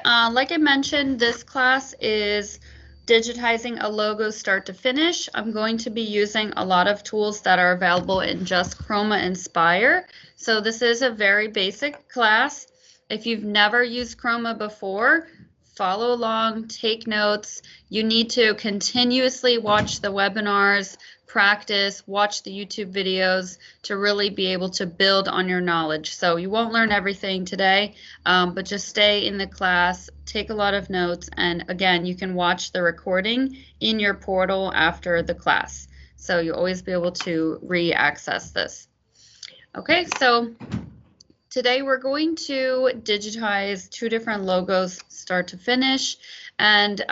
like I mentioned, this class is digitizing a logo start to finish. I'm going to be using a lot of tools that are available in just Chroma Inspire. So this is a very basic class. If you've never used Chroma before, follow along, take notes. You need to continuously watch the webinars, practice, watch the YouTube videos to really be able to build on your knowledge. So you won't learn everything today, but just stay in the class, take a lot of notes, and again, you can watch the recording in your portal after the class. So you'll always be able to re-access this. Okay, so today we're going to digitize two different logos start to finish, and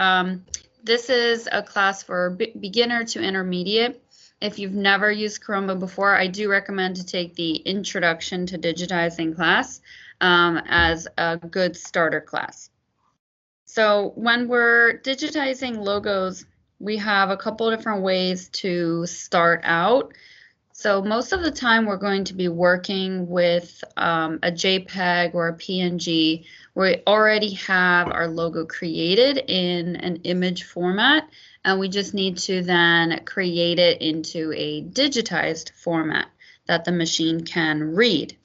this is a class for beginner to intermediate. If you've never used Chroma before, I do recommend to take the Introduction to Digitizing class as a good starter class. So when we're digitizing logos, we have a couple different ways to start out. So most of the time we're going to be working with a JPEG or a PNG where we already have our logo created in an image format, and we just need to then create it into a digitized format that the machine can read.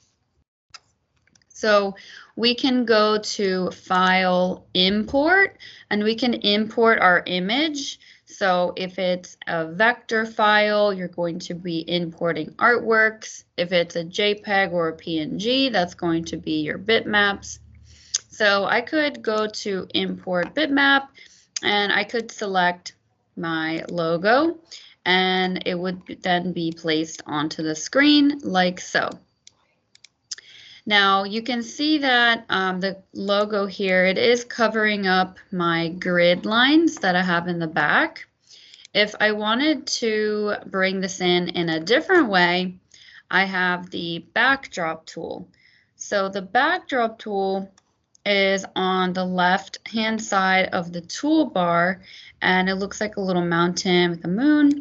So we can go to File, Import, and we can import our image. So if it's a vector file, you're going to be importing artworks. If it's a JPEG or a PNG, that's going to be your bitmaps. So I could go to Import Bitmap, and I could select my logo, and it would then be placed onto the screen like so. Now you can see that the logo here, it is covering up my grid lines that I have in the back. If I wanted to bring this in a different way, I have the backdrop tool. So the backdrop tool is on the left hand side of the toolbar, and it looks like a little mountain with a moon.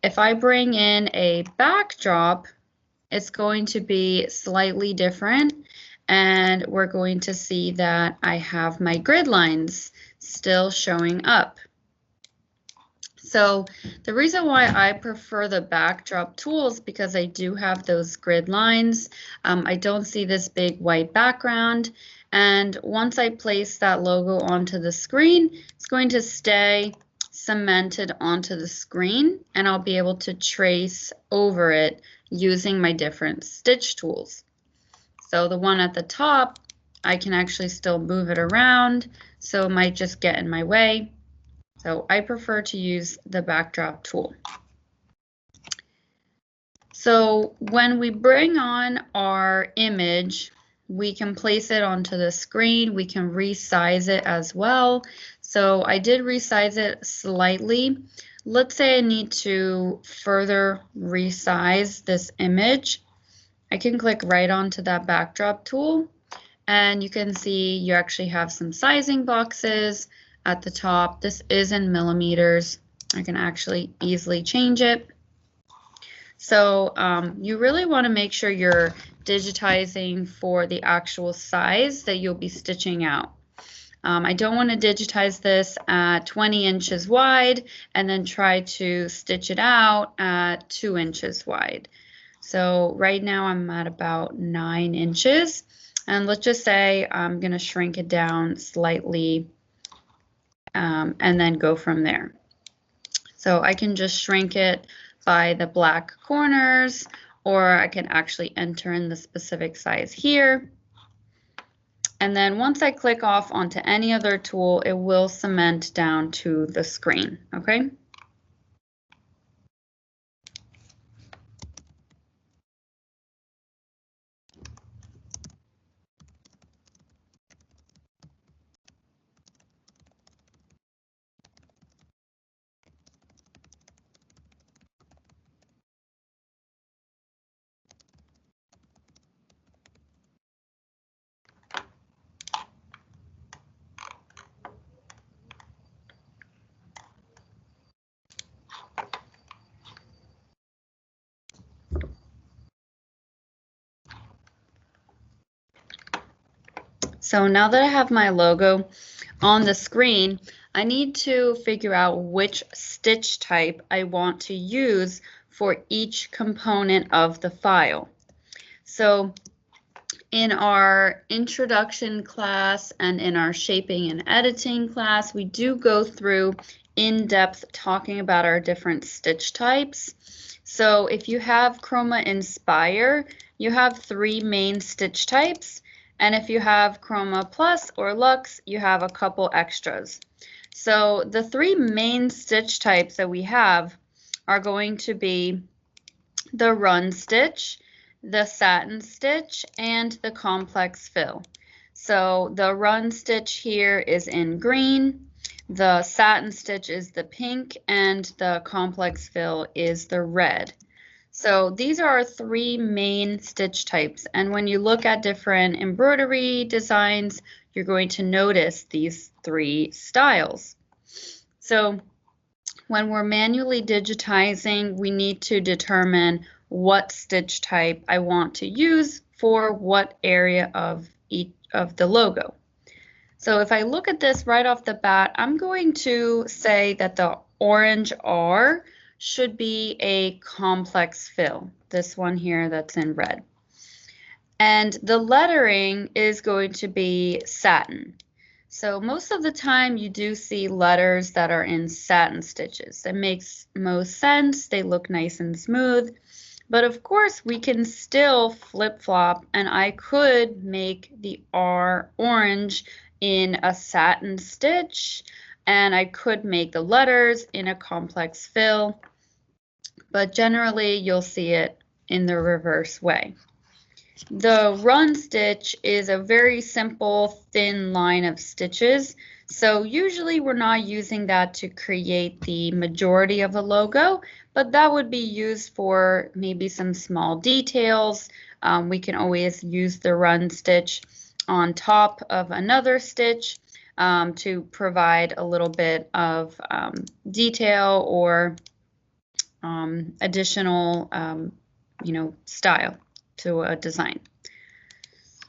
If I bring in a backdrop, it's going to be slightly different, and we're going to see that I have my grid lines still showing up. So the reason why I prefer the backdrop tools because I do have those grid lines. I don't see this big white background, and once I place that logo onto the screen, it's going to stay cemented onto the screen, and I'll be able to trace over it using my different stitch tools. So the one at the top, I can actually still move it around, so it might just get in my way. So I prefer to use the backdrop tool. So when we bring on our image, we can place it onto the screen. We can resize it as well. So I did resize it slightly. Let's say I need to further resize this image. I can click right onto that backdrop tool, and you can see you actually have some sizing boxes at the top. This is in millimeters. I can actually easily change it. So you really want to make sure you're digitizing for the actual size that you'll be stitching out. I don't want to digitize this at 20 inches wide and then try to stitch it out at 2 inches wide. So right now I'm at about 9 inches, and let's just say I'm going to shrink it down slightly and then go from there. So I can just shrink it by the black corners, or I can actually enter in the specific size here. And then once I click off onto any other tool, it will cement down to the screen, okay? So now that I have my logo on the screen, I need to figure out which stitch type I want to use for each component of the file. So in our introduction class and in our shaping and editing class, we do go through in-depth talking about our different stitch types. So if you have Chroma Inspire, you have 3 main stitch types. And if you have Chroma Plus or Luxe, you have a couple extras. So the 3 main stitch types that we have are going to be the run stitch, the satin stitch, and the complex fill. So the run stitch here is in green, the satin stitch is the pink, and the complex fill is the red. So these are our 3 main stitch types, and when you look at different embroidery designs, you're going to notice these 3 styles. So when we're manually digitizing, we need to determine what stitch type I want to use for what area of each of the logo. So if I look at this right off the bat, I'm going to say that the orange R should be a complex fill, this one here that's in red. And the lettering is going to be satin. So most of the time you do see letters that are in satin stitches. That makes most sense. They look nice and smooth. But of course we can still flip-flop, and I could make the R orange in a satin stitch, and I could make the letters in a complex fill, but generally you'll see it in the reverse way. The run stitch is a very simple thin line of stitches, so usually we're not using that to create the majority of the logo, but that would be used for maybe some small details. We can always use the run stitch on top of another stitch to provide a little bit of detail or additional style to a design.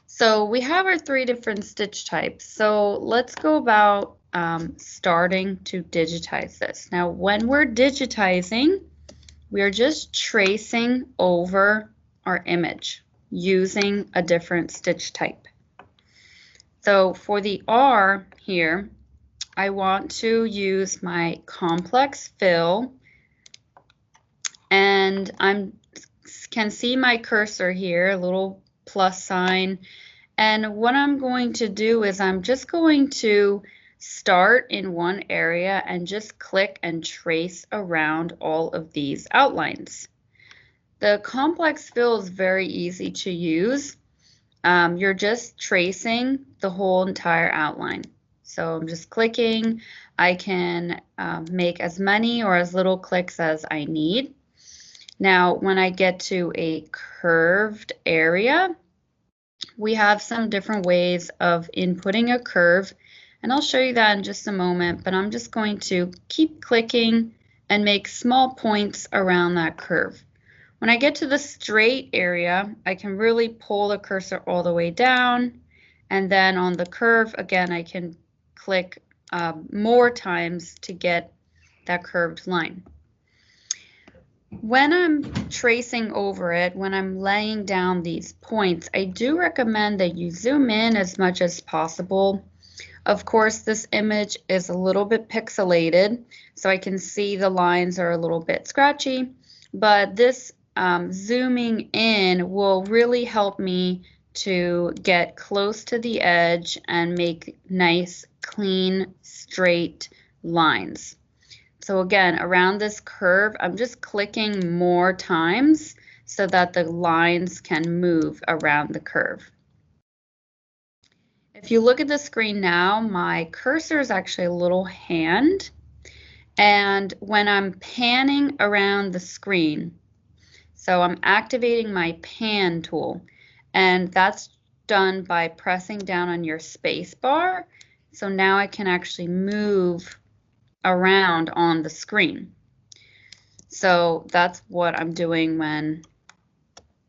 So we have our 3 different stitch types. So let's go about starting to digitize this. Now when we're digitizing, we are just tracing over our image using a different stitch type. So for the R here, I want to use my complex fill, and I can see my cursor here, a little plus sign. And what I'm going to do is I'm just going to start in one area and just click and trace around all of these outlines. The complex fill is very easy to use. You're just tracing the whole entire outline. So I'm just clicking. I can make as many or as little clicks as I need. Now, when I get to a curved area, we have some different ways of inputting a curve, and I'll show you that in just a moment, but I'm just going to keep clicking and make small points around that curve. When I get to the straight area, I can really pull the cursor all the way down, and then on the curve, again, I can click more times to get that curved line. When I'm tracing over it, when I'm laying down these points, I do recommend that you zoom in as much as possible. Of course, this image is a little bit pixelated, so I can see the lines are a little bit scratchy, but this zooming in will really help me to get close to the edge and make nice, clean, straight lines. So again, around this curve, I'm just clicking more times so that the lines can move around the curve. If you look at the screen now, my cursor is actually a little hand. And when I'm panning around the screen, so I'm activating my pan tool, and that's done by pressing down on your space bar. So now I can actually move around on the screen. So that's what I'm doing when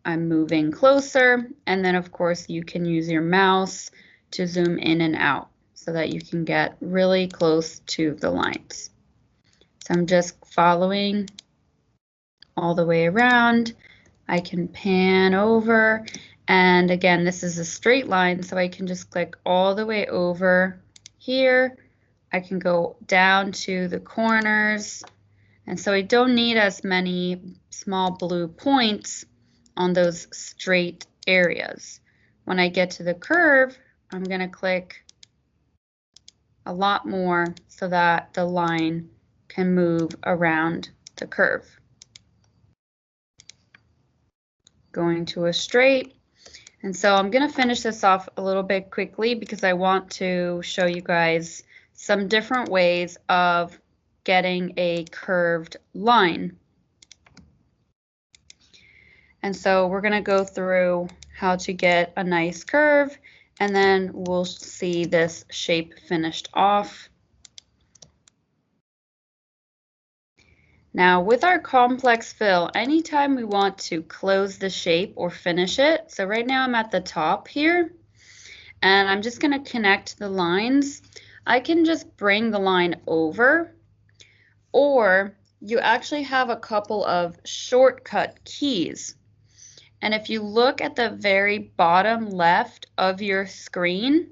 I'm moving closer. And then of course you can use your mouse to zoom in and out so that you can get really close to the lines. So I'm just following all the way around. I can pan over, and again, this is a straight line, so I can just click all the way over here. I can go down to the corners, and so I don't need as many small blue points on those straight areas. When I get to the curve, I'm going to click a lot more so that the line can move around the curve. Going to a straight. And so I'm going to finish this off a little bit quickly because I want to show you guys some different ways of getting a curved line. And so we're going to go through how to get a nice curve, and then we'll see this shape finished off. Now with our complex fill, anytime we want to close the shape or finish it, so right now I'm at the top here, and I'm just going to connect the lines. I can just bring the line over, or you actually have a couple of shortcut keys. And if you look at the very bottom left of your screen,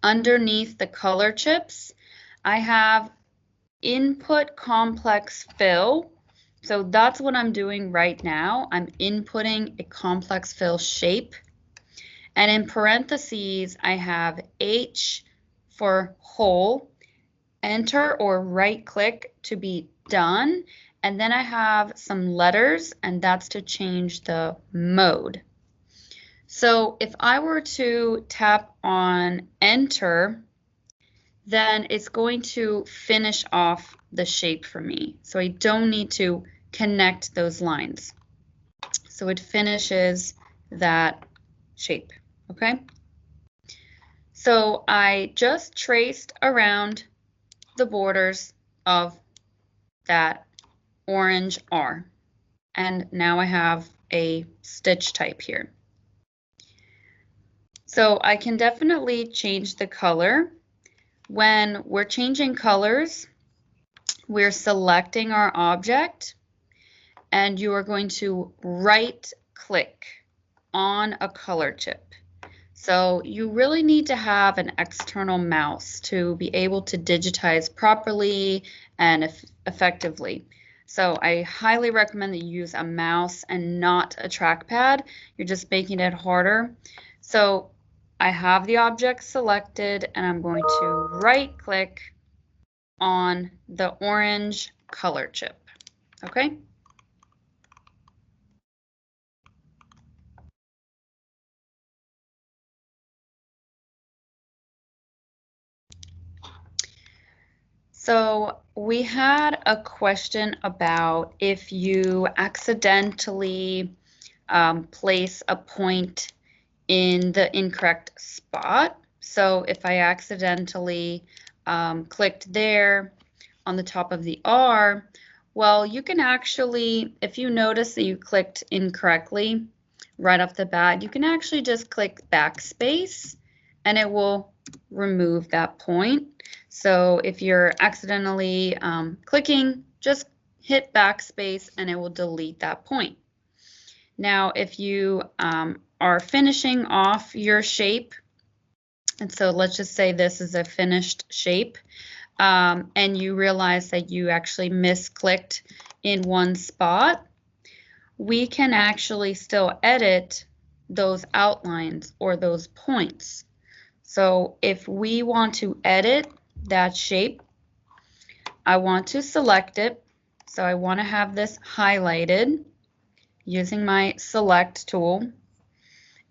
underneath the color chips, I have input complex fill. So that's what I'm doing right now. I'm inputting a complex fill shape. And in parentheses, I have H for whole, enter or right click to be done. And then I have some letters, and that's to change the mode. So if I were to tap on enter, then it's going to finish off the shape for me. So I don't need to connect those lines. So it finishes that shape, okay? So I just traced around the borders of that orange R, and now I have a stitch type here. So I can definitely change the color. When we're changing colors, we're selecting our object, and you are going to right click on a color chip. So you really need to have an external mouse to be able to digitize properly and effectively. So I highly recommend that you use a mouse and not a trackpad. You're just making it harder. So I have the object selected, and I'm going to right click on the orange color chip, okay? So we had a question about if you accidentally place a point in the incorrect spot. So if I accidentally clicked there on the top of the R, well, you can actually, if you notice that you clicked incorrectly right off the bat, you can actually just click backspace and it will remove that point. So if you're accidentally clicking, just hit backspace and it will delete that point. Now, if you are finishing off your shape, and so let's just say this is a finished shape, and you realize that you actually misclicked in one spot, we can actually still edit those outlines or those points. So if we want to edit that shape, I want to select it. So I want to have this highlighted using my select tool.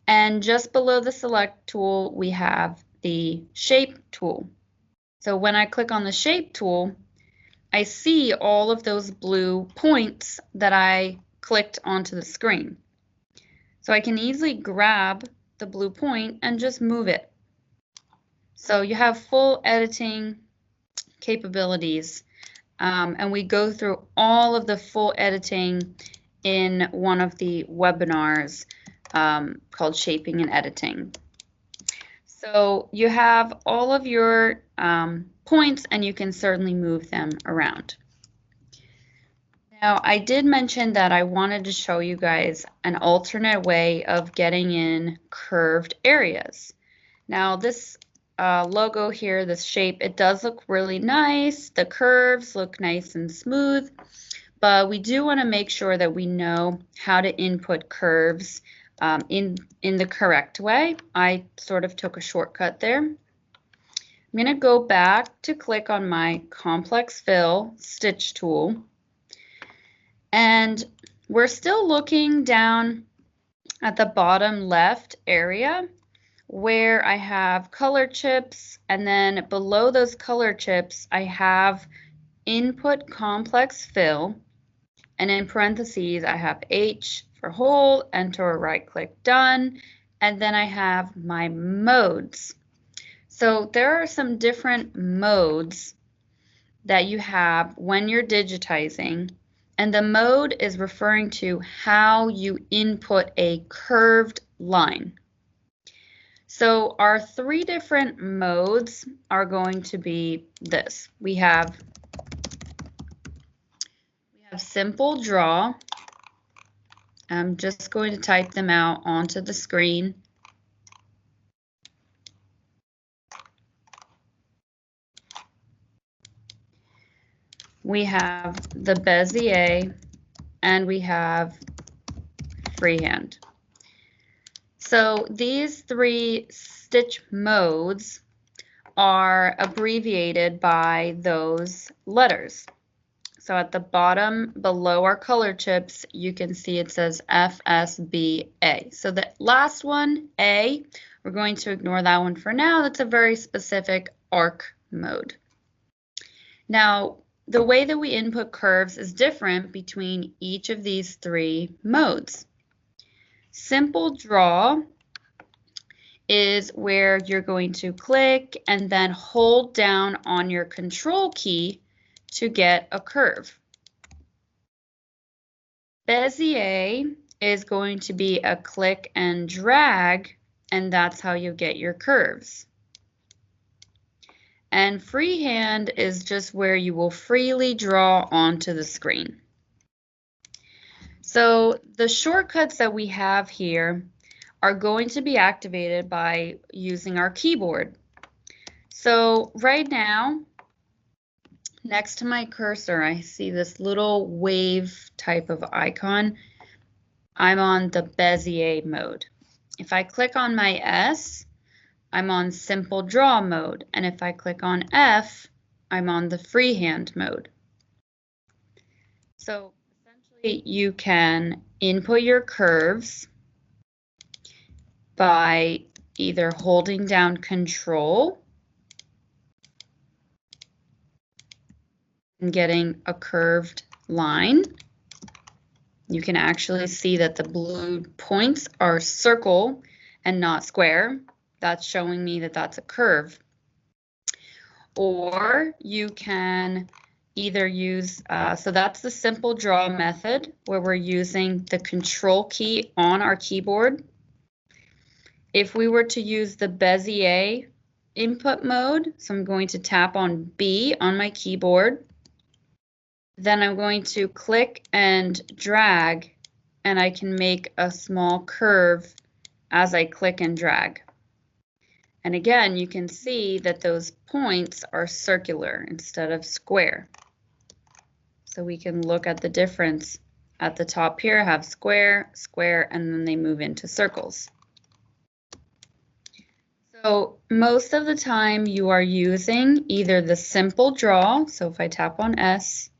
And just below the select tool, we have the shape tool. So when I click on the shape tool, I see all of those blue points that I clicked onto the screen. So I can easily grab the blue point and just move it. So you have full editing capabilities, and we go through all of the full editing in one of the webinars called Shaping and Editing. So you have all of your points and you can certainly move them around. Now, I did mention that I wanted to show you guys an alternate way of getting in curved areas. Now, this logo here, this shape, it does look really nice. The curves look nice and smooth, but we do want to make sure that we know how to input curves in the correct way. I sort of took a shortcut there. I'm going to go back to click on my complex fill stitch tool. And we're still looking down at the bottom left area where I have color chips, and then below those color chips I have input complex fill, and in parentheses I have H for whole, enter or right click done, and then I have my modes. So there are some different modes that you have when you're digitizing, and the mode is referring to how you input a curved line. So our three different modes are going to be this. We have simple draw. I'm just going to type them out onto the screen. We have the Bezier, and we have freehand. So these three stitch modes are abbreviated by those letters. So at the bottom below our color chips, you can see it says FSBA. So the last one, A, we're going to ignore that one for now. That's a very specific arc mode. Now, the way that we input curves is different between each of these three modes. Simple draw is where you're going to click and then hold down on your control key to get a curve. Bezier is going to be a click and drag, and that's how you get your curves. And freehand is just where you will freely draw onto the screen. So the shortcuts that we have here are going to be activated by using our keyboard. So right now, next to my cursor, I see this little wave type of icon. I'm on the Bezier mode. If I click on my S, I'm on simple draw mode, and if I click on F, I'm on the freehand mode. So essentially you can input your curves by either holding down Control and getting a curved line. You can actually see that the blue points are circle and not square. That's showing me that that's a curve. Or you can either use, so that's the simple draw method where we're using the control key on our keyboard. If we were to use the Bezier input mode, so I'm going to tap on B on my keyboard, then I'm going to click and drag, and I can make a small curve as I click and drag. And again, you can see that those points are circular instead of square. So we can look at the difference. At the top here, I have square, square, and then they move into circles. So most of the time you are using either the simple draw, so if I tap on S,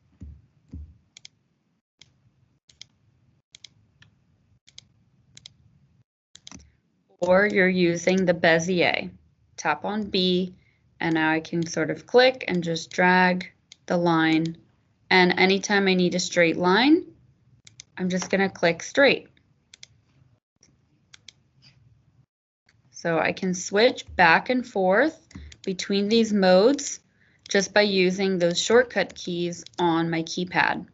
or you're using the Bezier. Tap on B, and now I can sort of click and just drag the line. And anytime I need a straight line, I'm just going to click straight. So I can switch back and forth between these modes just by using those shortcut keys on my keypad.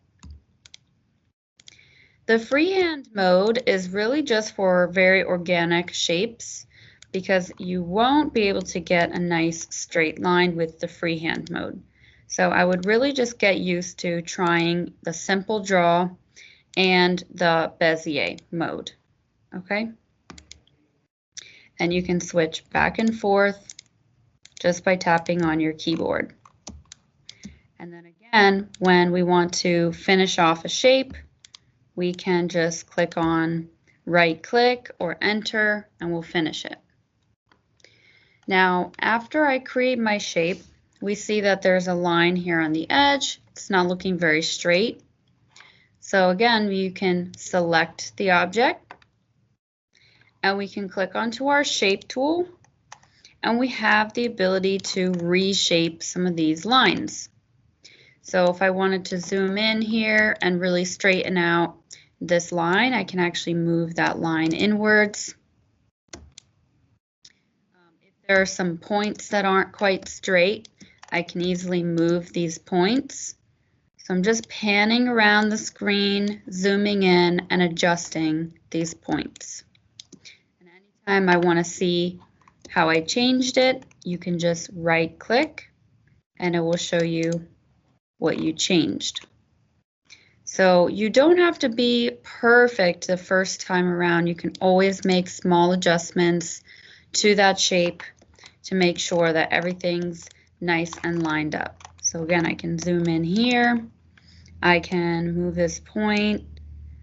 The freehand mode is really just for very organic shapes, because you won't be able to get a nice straight line with the freehand mode. So I would really just get used to trying the simple draw and the Bezier mode, okay? And you can switch back and forth just by tapping on your keyboard. And then again, when we want to finish off a shape, we can just click on right click or enter and we'll finish it. Now, after I create my shape, we see that there's a line here on the edge. It's not looking very straight. So again, you can select the object and we can click onto our shape tool and we have the ability to reshape some of these lines. So if I wanted to zoom in here and really straighten out this line, I can actually move that line inwards. If there are some points that aren't quite straight, I can easily move these points. So I'm just panning around the screen, zooming in and adjusting these points. And anytime I want to see how I changed it, you can just right click and it will show you what you changed. So you don't have to be perfect the first time around. You can always make small adjustments to that shape to make sure that everything's nice and lined up. So again, I can zoom in here. I can move this point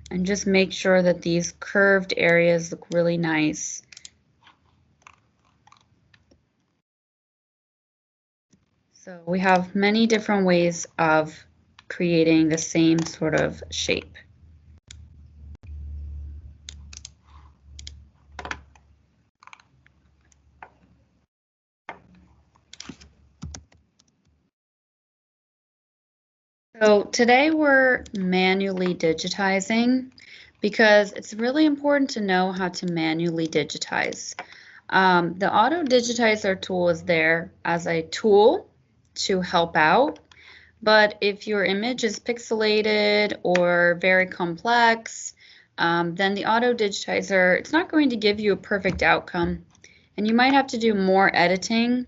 and just make sure that these curved areas look really nice. So we have many different ways of creating the same sort of shape. So today we're manually digitizing because it's really important to know how to manually digitize. The auto digitizer tool is there as a tool to help out, but if your image is pixelated or very complex, then the auto digitizer, it's not going to give you a perfect outcome, and you might have to do more editing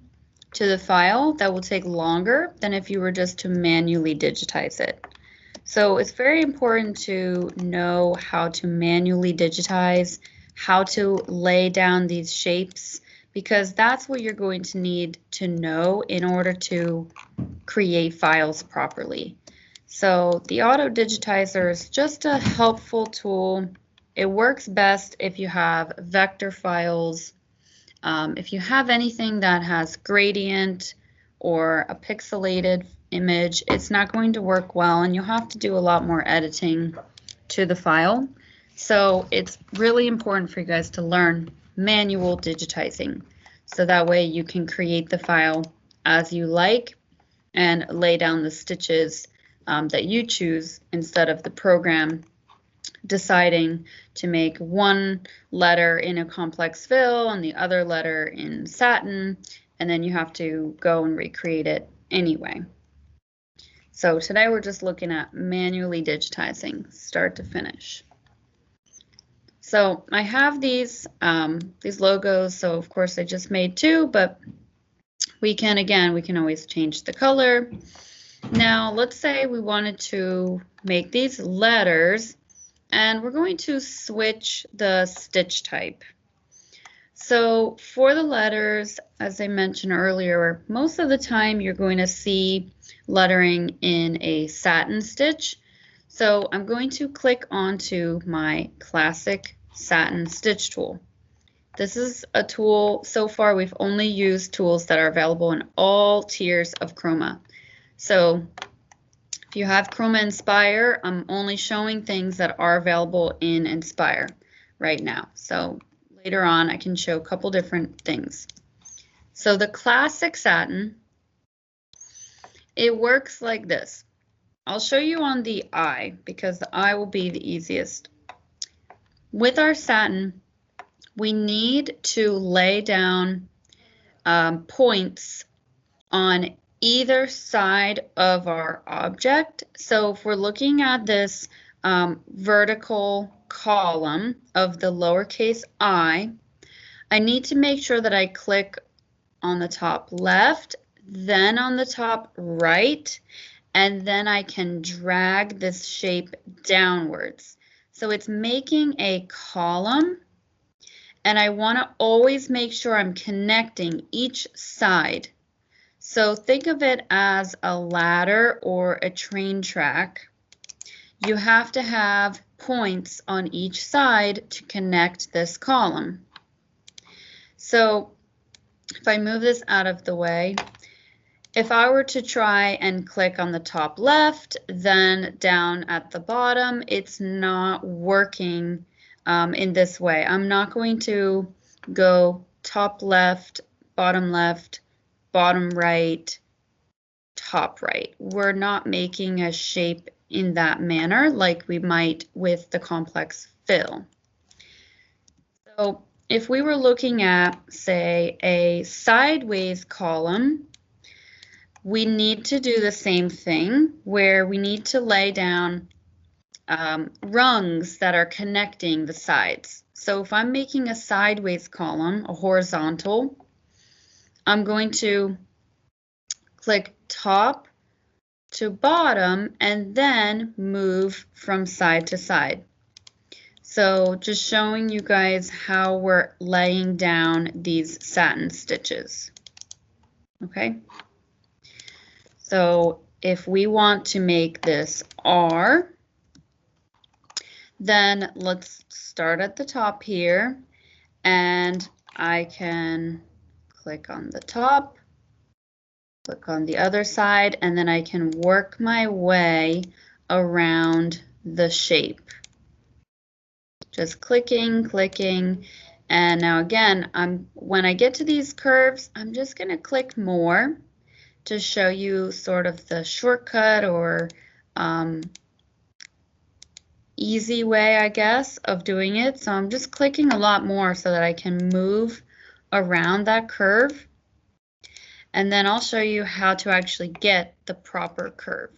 to the file that will take longer than if you were just to manually digitize it. So it's very important to know how to manually digitize, how to lay down these shapes, because that's what you're going to need to know in order to create files properly. So the auto digitizer is just a helpful tool. It works best if you have vector files. If you have anything that has gradient or a pixelated image, it's not going to work well and you'll have to do a lot more editing to the file. So it's really important for you guys to learn manual digitizing. So that way you can create the file as you like and lay down the stitches that you choose instead of the program deciding to make one letter in a complex fill and the other letter in satin, and then you have to go and recreate it anyway. So today we're just looking at manually digitizing, start to finish. So I have these logos, so of course I just made two, but we can always change the color. Now let's say we wanted to make these letters, and we're going to switch the stitch type. So for the letters, as I mentioned earlier, most of the time you're going to see lettering in a satin stitch. So I'm going to click onto my classic satin stitch tool. This is a tool, so far we've only used tools that are available in all tiers of Chroma. So if you have Chroma Inspire, I'm only showing things that are available in Inspire right now. So later on, I can show a couple different things. So the classic satin, it works like this. I'll show you on the eye because the eye will be the easiest. With our satin, we need to lay down points on either side of our object. So if we're looking at this vertical column of the lowercase I I need to make sure that I click on the top left, then on the top right, and then I can drag this shape downwards. So it's making a column, and I want to always make sure I'm connecting each side. So think of it as a ladder or a train track. You have to have points on each side to connect this column. So if I move this out of the way, if I were to try and click on the top left, then down at the bottom, it's not working in this way. I'm not going to go top left, bottom right, top right. We're not making a shape in that manner like we might with the complex fill. So if we were looking at, say, a sideways column, we need to do the same thing where we need to lay down rungs that are connecting the sides. So if I'm making a sideways column, a horizontal, I'm going to click top to bottom and then move from side to side. So just showing you guys how we're laying down these satin stitches. Okay. So if we want to make this R, then let's start at the top here, and I can click on the top, click on the other side, and then I can work my way around the shape. Just clicking, clicking, and now again, when I get to these curves, I'm just going to click more to show you sort of the shortcut or easy way, I guess, of doing it. So I'm just clicking a lot more so that I can move around that curve. And then I'll show you how to actually get the proper curve.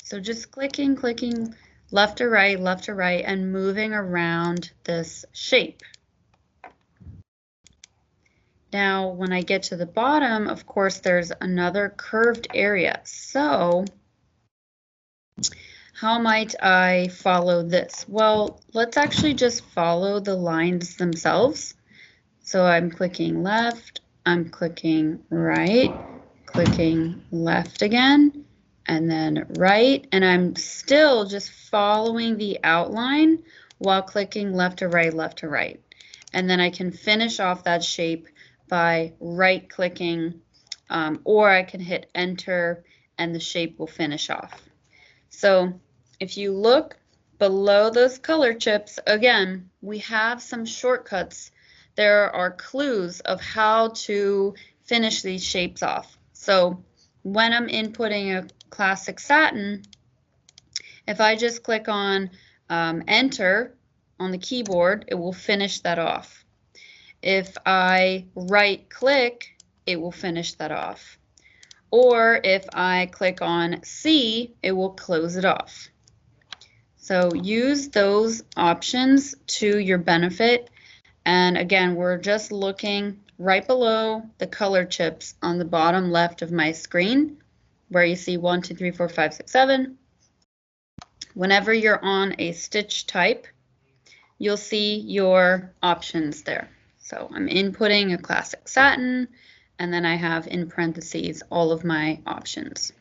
So just clicking, clicking left to right, and moving around this shape. Now, when I get to the bottom, of course, there's another curved area. So how might I follow this? Well, let's actually just follow the lines themselves. So I'm clicking left, I'm clicking right, clicking left again, and then right, and I'm still just following the outline while clicking left to right. And then I can finish off that shape by right-clicking, or I can hit enter and the shape will finish off. So if you look below those color chips, again, we have some shortcuts. There are clues of how to finish these shapes off. So when I'm inputting a classic satin, if I just click on enter on the keyboard, it will finish that off. If I right click, it will finish that off. Or if I click on C, it will close it off. So use those options to your benefit. And again, we're just looking right below the color chips on the bottom left of my screen, where you see 1, 2, 3, 4, 5, 6, 7. Whenever you're on a stitch type, you'll see your options there. So I'm inputting a classic satin, and then I have in parentheses all of my options.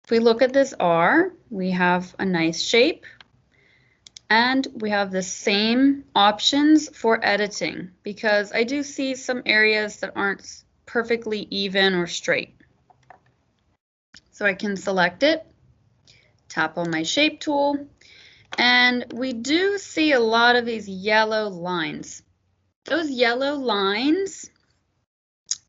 If we look at this R, we have a nice shape, and we have the same options for editing, because I do see some areas that aren't perfectly even or straight. So I can select it, tap on my shape tool, and we do see a lot of these yellow lines. Those yellow lines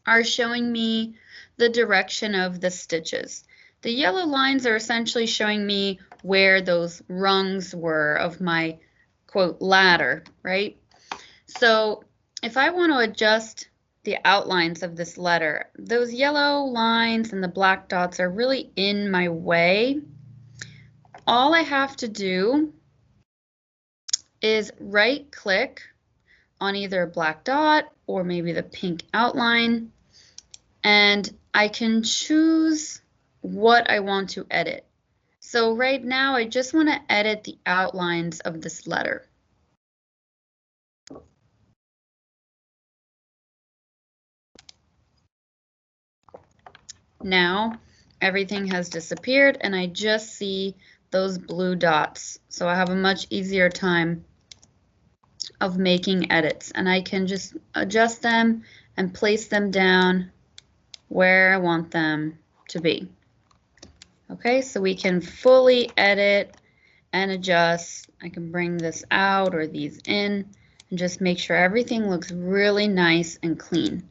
are showing me the direction of the stitches. The yellow lines are essentially showing me where those rungs were of my, quote, ladder, right? So if I want to adjust the outlines of this letter, those yellow lines and the black dots are really in my way. All I have to do is right click on either a black dot or maybe the pink outline, and I can choose what I want to edit. So right now I just want to edit the outlines of this letter. Now everything has disappeared and I just see those blue dots. So I have a much easier time of making edits, and I can just adjust them and place them down where I want them to be. Okay, so we can fully edit and adjust. I can bring this out or these in and just make sure everything looks really nice and clean.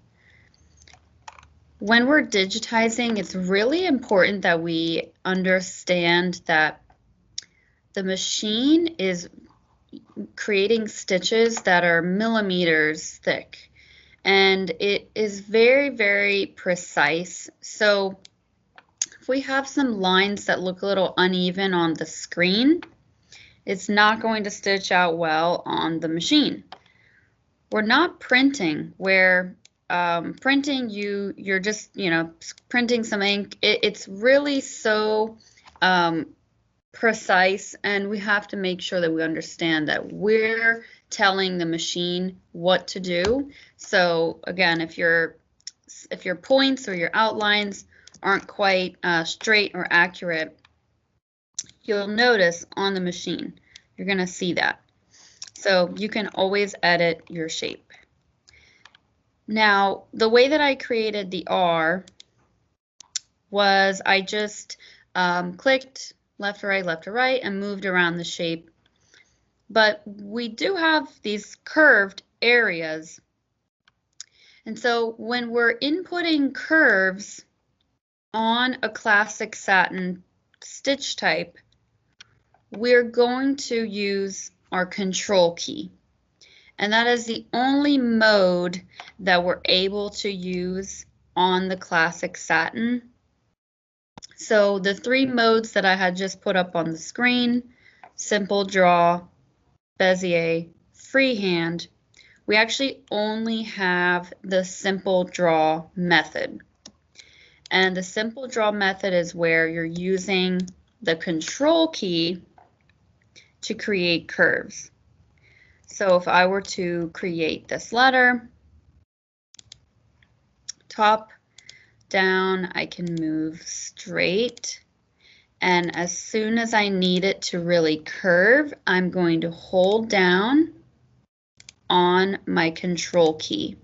When we're digitizing, it's really important that we understand that the machine is creating stitches that are millimeters thick, and it is very, very precise. So if we have some lines that look a little uneven on the screen, it's not going to stitch out well on the machine. We're not printing where printing you're just printing some ink. It's really so precise, and we have to make sure that we understand that we're telling the machine what to do. So again, if your points or your outlines aren't quite straight or accurate, you'll notice on the machine, you're going to see that. So you can always edit your shape. Now, the way that I created the R was I just clicked left to right, and moved around the shape. But we do have these curved areas. And so when we're inputting curves on a classic satin stitch type, we're going to use our control key. And that is the only mode that we're able to use on the classic satin. So the three modes that I had just put up on the screen, simple draw, Bezier, freehand, we actually only have the simple draw method. And the simple draw method is where you're using the control key to create curves. So if I were to create this letter, top, down, I can move straight. And as soon as I need it to really curve, I'm going to hold down on my control key.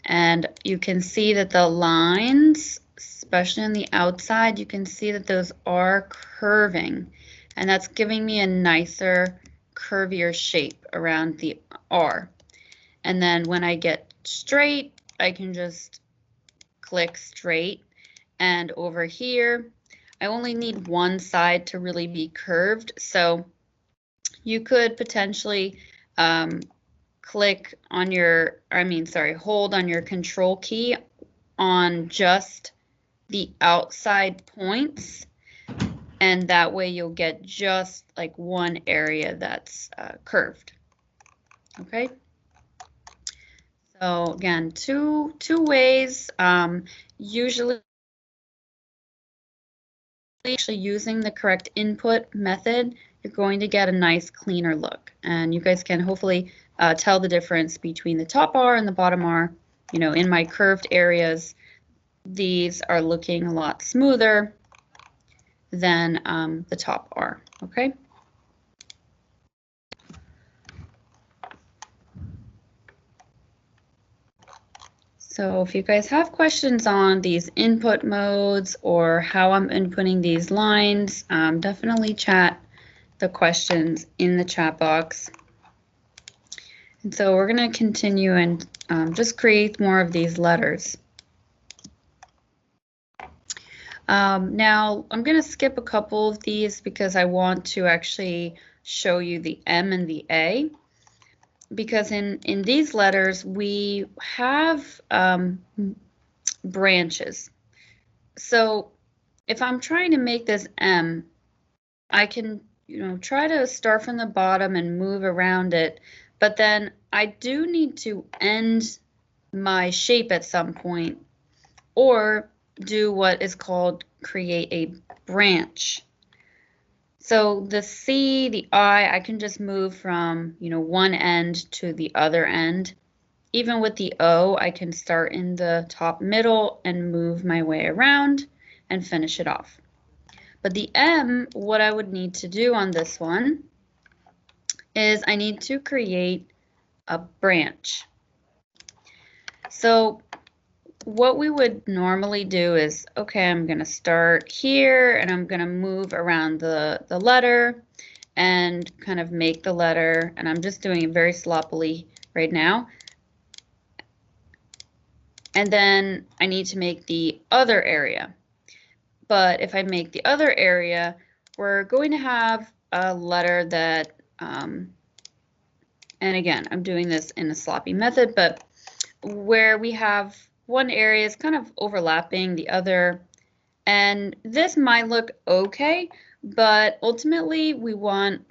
And you can see that the lines, especially on the outside, you can see that those are curving. And that's giving me a nicer, curvier shape around the R. And then when I get straight, I can just click straight. And over here, I only need one side to really be curved. So you could potentially hold on your control key on just the outside points. And that way you'll get just like one area that's curved. Okay. So again, two ways. Usually actually using the correct input method, you're going to get a nice cleaner look. And you guys can hopefully tell the difference between the top R and the bottom R. You know, in my curved areas, these are looking a lot smoother than the top R, okay? So if you guys have questions on these input modes or how I'm inputting these lines, definitely chat the questions in the chat box. And so we're going to continue and just create more of these letters. Now I'm going to skip a couple of these because I want to actually show you the M and the A. Because in these letters, we have branches. So if I'm trying to make this M, I can try to start from the bottom and move around it, but then I do need to end my shape at some point or do what is called create a branch. So the C, the I can just move from, one end to the other end. Even with the O, I can start in the top middle and move my way around and finish it off. But the M, what I would need to do on this one is I need to create a branch. So what we would normally do is, okay, I'm going to start here and I'm going to move around the letter and kind of make the letter, and I'm just doing it very sloppily right now. And then I need to make the other area. But if I make the other area, we're going to have a letter that, and again, I'm doing this in a sloppy method, but where we have one area is kind of overlapping the other, and this might look okay, but ultimately we want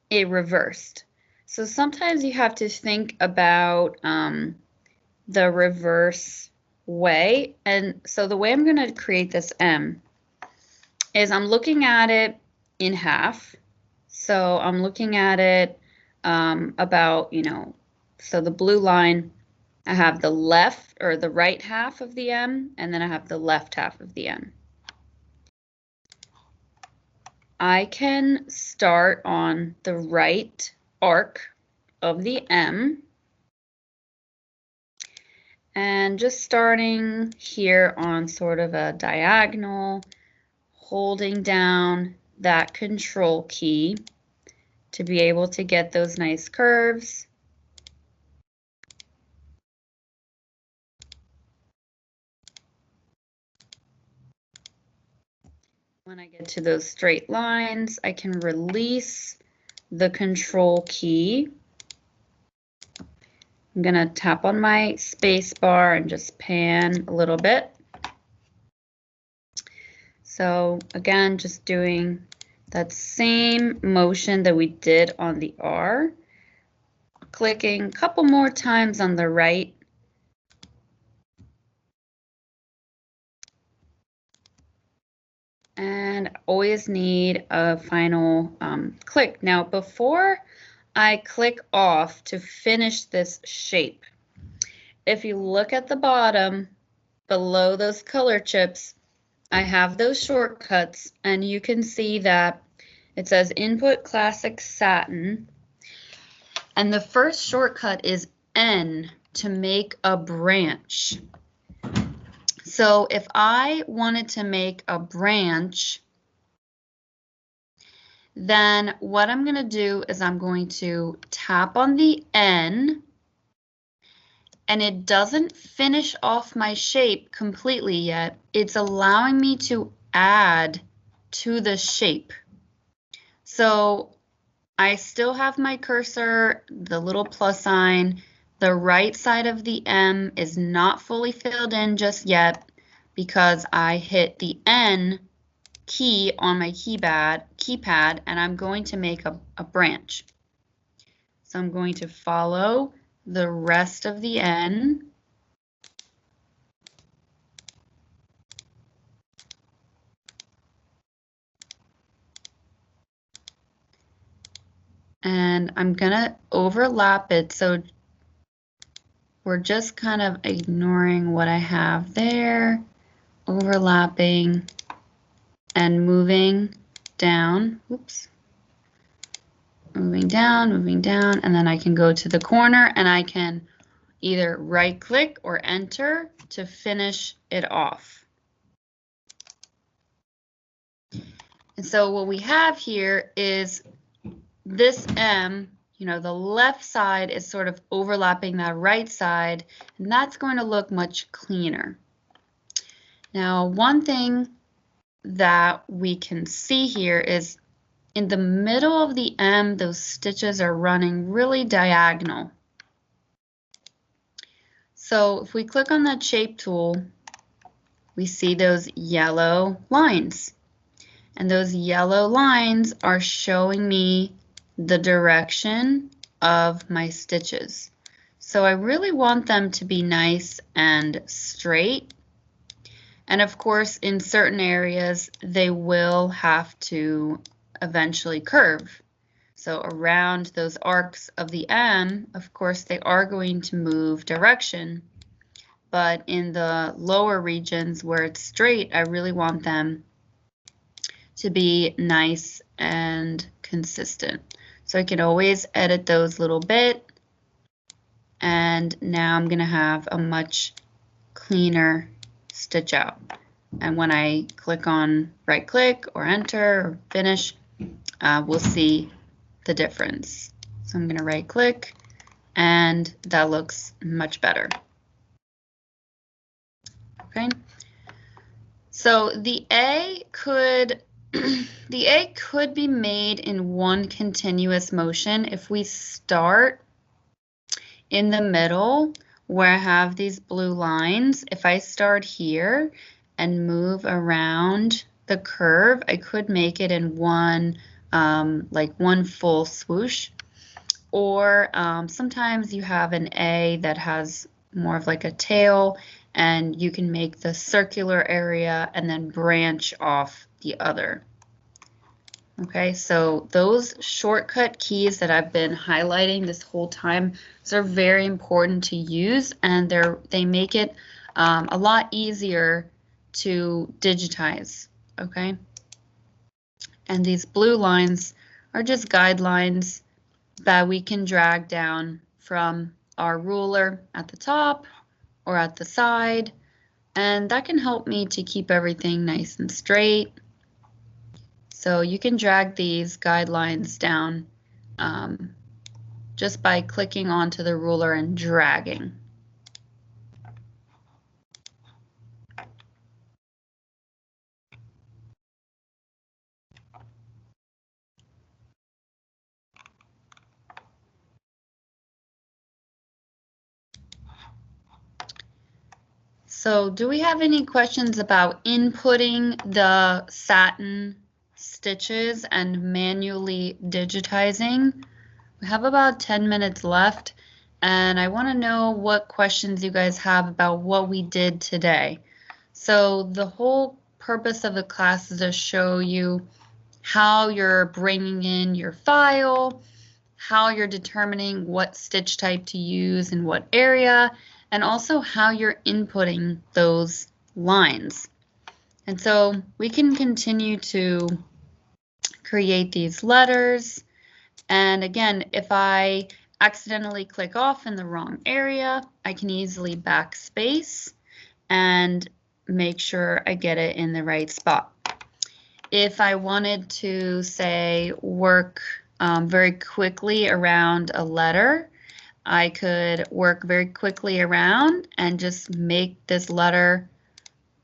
it reversed. So sometimes you have to think about the reverse way, and so the way I'm going to create this M is I'm looking at it in half. So I'm looking at it about, so the blue line, I have the left or the right half of the M, and then I have the left half of the M. I can start on the right arc of the M, and just starting here on sort of a diagonal, holding down that control key to be able to get those nice curves. When I get to those straight lines, I can release the control key. I'm going to tap on my space bar and just pan a little bit. So again, just doing that same motion that we did on the R, clicking a couple more times on the right. And always need a final click. Now, before I click off to finish this shape, if you look at the bottom below those color chips, I have those shortcuts, and you can see that it says Input Classic Satin, and the first shortcut is N to make a branch. So if I wanted to make a branch, then what I'm going to do is I'm going to tap on the N, and it doesn't finish off my shape completely yet. It's allowing me to add to the shape. So I still have my cursor, the little plus sign. The right side of the M is not fully filled in just yet because I hit the N key on my keypad, and I'm going to make a branch. So I'm going to follow the rest of the N. And I'm going to overlap it. So we're just kind of ignoring what I have there, overlapping and moving down. Oops. Moving down, and then I can go to the corner and I can either right click or enter to finish it off. And so what we have here is this M, the left side is sort of overlapping that right side, and that's going to look much cleaner. Now, one thing that we can see here is in the middle of the M, those stitches are running really diagonal. So if we click on that shape tool, we see those yellow lines. And those yellow lines are showing me the direction of my stitches. So I really want them to be nice and straight. And of course, in certain areas, they will have to eventually curve. So around those arcs of the M, of course, they are going to move direction. But in the lower regions where it's straight, I really want them to be nice and consistent. So I can always edit those a little bit. And now I'm going to have a much cleaner stitch out. And when I click on right click or enter or finish, we'll see the difference. So I'm going to right click and that looks much better. Okay. So the A could be made in one continuous motion if we start in the middle where I have these blue lines. If I start here and move around the curve, I could make it in one, like one full swoosh. Or sometimes you have an A that has more of like a tail, and you can make the circular area and then branch off the other. Okay, so those shortcut keys that I've been highlighting this whole time, those are very important to use, and they make it a lot easier to digitize. Okay, and these blue lines are just guidelines that we can drag down from our ruler at the top or at the side, and that can help me to keep everything nice and straight. So you can drag these guidelines down just by clicking onto the ruler and dragging. So do we have any questions about inputting the satin stitches and manually digitizing? We have about 10 minutes left, and I want to know what questions you guys have about what we did today. So the whole purpose of the class is to show you how you're bringing in your file, how you're determining what stitch type to use in what area, and also how you're inputting those lines. And so we can continue to create these letters. And again, if I accidentally click off in the wrong area, I can easily backspace and make sure I get it in the right spot. If I wanted to, say, work very quickly around a letter, I could work very quickly around and just make this letter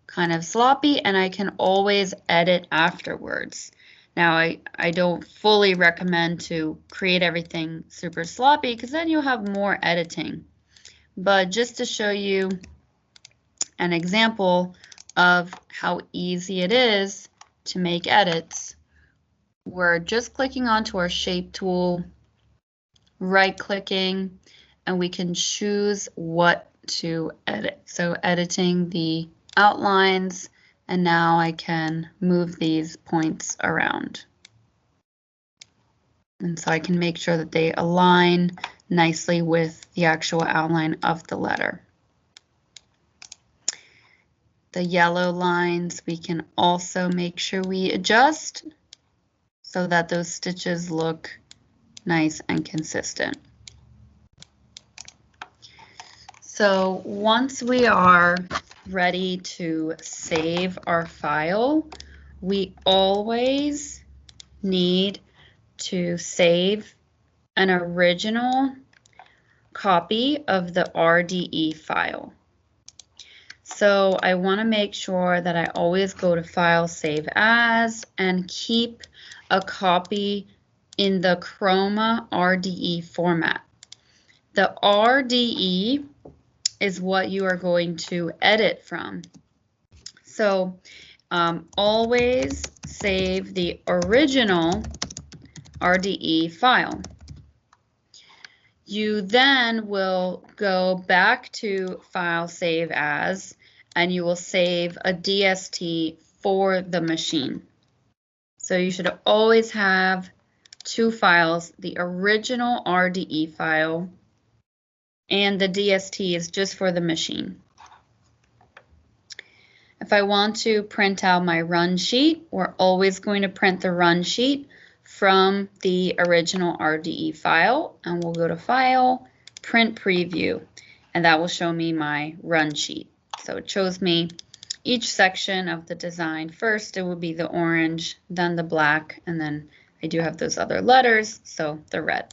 kind of sloppy, and I can always edit afterwards. Now, I don't fully recommend to create everything super sloppy because then you'll have more editing. But just to show you an example of how easy it is to make edits, we're just clicking onto our shape tool, right-clicking, and we can choose what to edit. So editing the outlines, and now I can move these points around. And so I can make sure that they align nicely with the actual outline of the letter. The yellow lines, we can also make sure we adjust so that those stitches look nice and consistent. So once we are ready to save our file, we always need to save an original copy of the RDE file. So I want to make sure that I always go to File, Save As, and keep a copy in the Chroma RDE format. The RDE is what you are going to edit from. So always save the original RDE file. You then will go back to File, Save As, and you will save a DST for the machine. So you should always have two files, the original RDE file and the DST is just for the machine. If I want to print out my run sheet, we're always going to print the run sheet from the original RDE file, and we'll go to File, Print Preview, and that will show me my run sheet. So it shows me each section of the design. First, it will be the orange, then the black, and then I do have those other letters, so the red.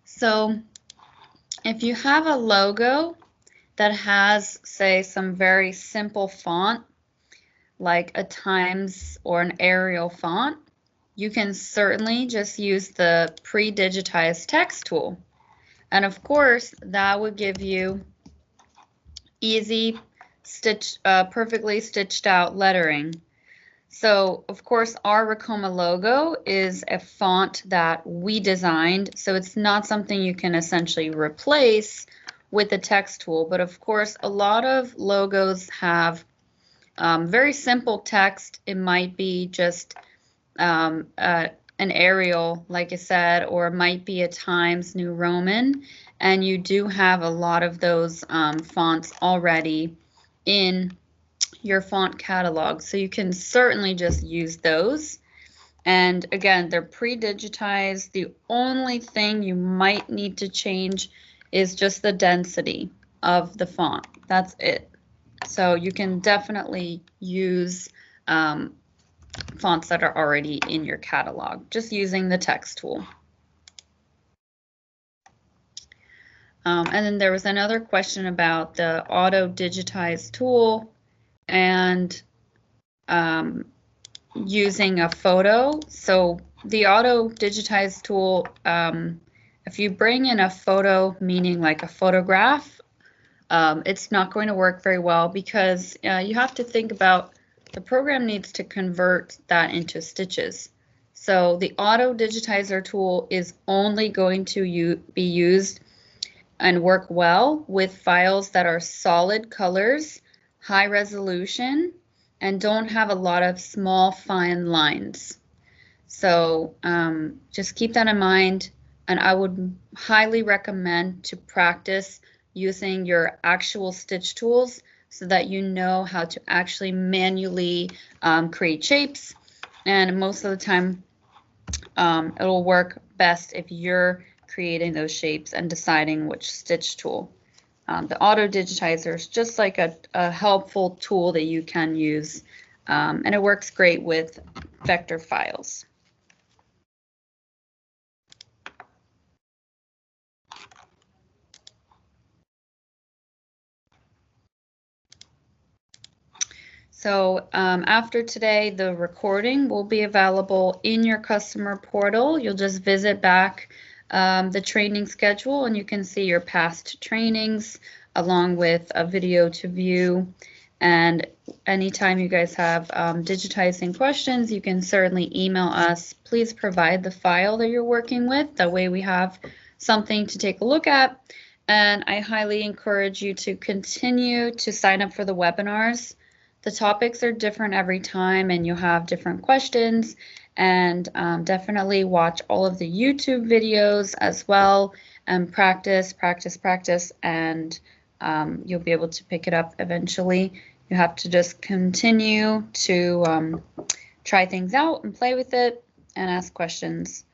So if you have a logo that has, say, some very simple font, like a Times or an Arial font, you can certainly just use the pre-digitized text tool. And of course, that would give you easy, perfectly stitched out lettering. So, of course, our Chroma logo is a font that we designed, so it's not something you can essentially replace with the text tool. But of course, a lot of logos have very simple text. It might be just an Arial, like I said, or it might be a Times New Roman, and you do have a lot of those fonts already in your font catalog, so you can certainly just use those. And again, they're pre-digitized. The only thing you might need to change is just the density of the font. That's it. So you can definitely use fonts that are already in your catalog, just using the text tool. And then there was another question about the auto digitize tool and using a photo. So the auto digitize tool, if you bring in a photo, meaning like a photograph, it's not going to work very well because you have to think about the program needs to convert that into stitches. So the auto digitizer tool is only going to be used and work well with files that are solid colors, high resolution, and don't have a lot of small fine lines. So just keep that in mind, and I would highly recommend to practice using your actual stitch tools so that you know how to actually manually create shapes, and most of the time it'll work best if you're creating those shapes and deciding which stitch tool. The auto digitizer is just like a helpful tool that you can use, and it works great with vector files. So after today, the recording will be available in your customer portal. You'll just visit back the training schedule and you can see your past trainings along with a video to view. And anytime you guys have digitizing questions, you can certainly email us. Please provide the file that you're working with. That way we have something to take a look at. And I highly encourage you to continue to sign up for the webinars. The topics are different every time and you'll have different questions, and definitely watch all of the YouTube videos as well and practice, and you'll be able to pick it up eventually. You have to just continue to try things out and play with it and ask questions.